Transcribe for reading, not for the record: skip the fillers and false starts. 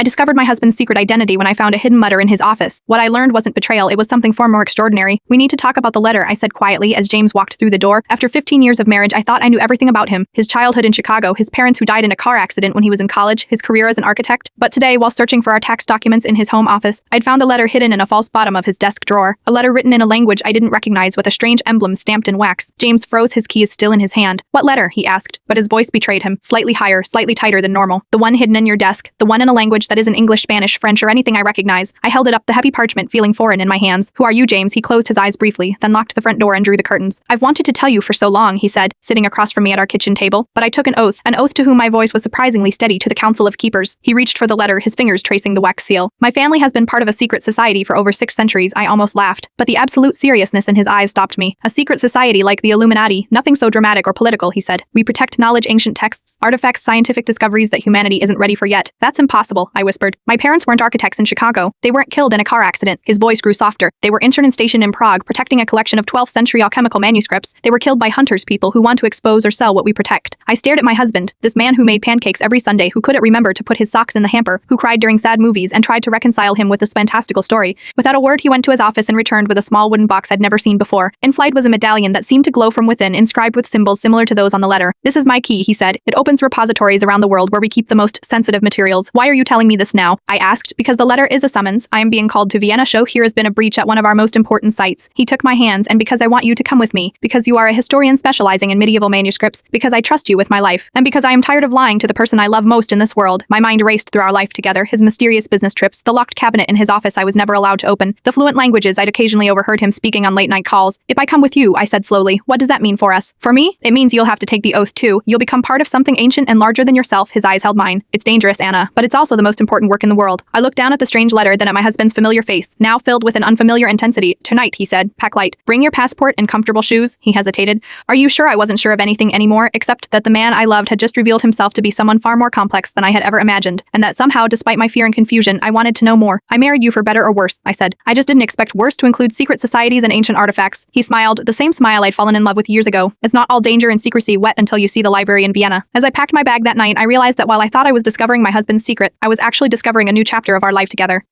I discovered my husband's secret identity when I found a hidden letter in his office. What I learned wasn't betrayal, it was something far more extraordinary. We need to talk about the letter, I said quietly as James walked through the door. After 15 years of marriage, I thought I knew everything about him. His childhood in Chicago, his parents who died in a car accident when he was in college, his career as an architect. But today, while searching for our tax documents in his home office, I'd found a letter hidden in a false bottom of his desk drawer. A letter written in a language I didn't recognize with a strange emblem stamped in wax. James froze, his keys still in his hand. What letter? He asked, but his voice betrayed him. Slightly higher, slightly tighter than normal. The one hidden in your desk. The one in a language that isn't English, Spanish, French, or anything I recognize. I held it up, the heavy parchment feeling foreign in my hands. Who are you, James? He closed his eyes briefly, then locked the front door and drew the curtains. I've wanted to tell you for so long, he said, sitting across from me at our kitchen table. But I took an oath to whom my voice was surprisingly steady, to the Council of Keepers. He reached for the letter, his fingers tracing the wax seal. My family has been part of a secret society for over 6 centuries, I almost laughed. But the absolute seriousness in his eyes stopped me. A secret society like the Illuminati, nothing so dramatic or political, he said. We protect knowledge, ancient texts, artifacts, scientific discoveries that humanity isn't ready for yet. That's impossible, I whispered. My parents weren't architects in Chicago. They weren't killed in a car accident. His voice grew softer. They were interned and stationed in Prague, protecting a collection of 12th century alchemical manuscripts. They were killed by hunters, people who want to expose or sell what we protect. I stared at my husband, this man who made pancakes every Sunday, who couldn't remember to put his socks in the hamper, who cried during sad movies and tried to reconcile him with this fantastical story. Without a word, he went to his office and returned with a small wooden box I'd never seen before. Inside was a medallion that seemed to glow from within, inscribed with symbols similar to those on the letter. This is my key, he said. It opens repositories around the world where we keep the most sensitive materials. Why are you telling me this now? I asked. Because the letter is a summons. I am being called to Vienna. Show here has been a breach at one of our most important sites. He took my hands, and because I want you to come with me, because you are a historian specializing in medieval manuscripts, because I trust you with my life, and because I am tired of lying to the person I love most in this world. My mind raced through our life together, his mysterious business trips, the locked cabinet in his office I was never allowed to open, the fluent languages I'd occasionally overheard him speaking on late-night calls. If I come with you, I said slowly, what does that mean for us? For me, it means you'll have to take the oath too. You'll become part of something ancient and larger than yourself. His eyes held mine. It's dangerous, Anna, but it's also the most important work in the world. I looked down at the strange letter, then at my husband's familiar face, now filled with an unfamiliar intensity. Tonight, he said, pack light. Bring your passport and comfortable shoes. He hesitated. Are you sure? I wasn't sure of anything anymore, except that the man I loved had just revealed himself to be someone far more complex than I had ever imagined, and that somehow, despite my fear and confusion, I wanted to know more. I married you for better or worse, I said. I just didn't expect worse to include secret societies and ancient artifacts. He smiled, the same smile I'd fallen in love with years ago. It's not all danger and secrecy wet until you see the library in Vienna. As I packed my bag that night, I realized that while I thought I was discovering my husband's secret, I was actually discovering a new chapter of our life together.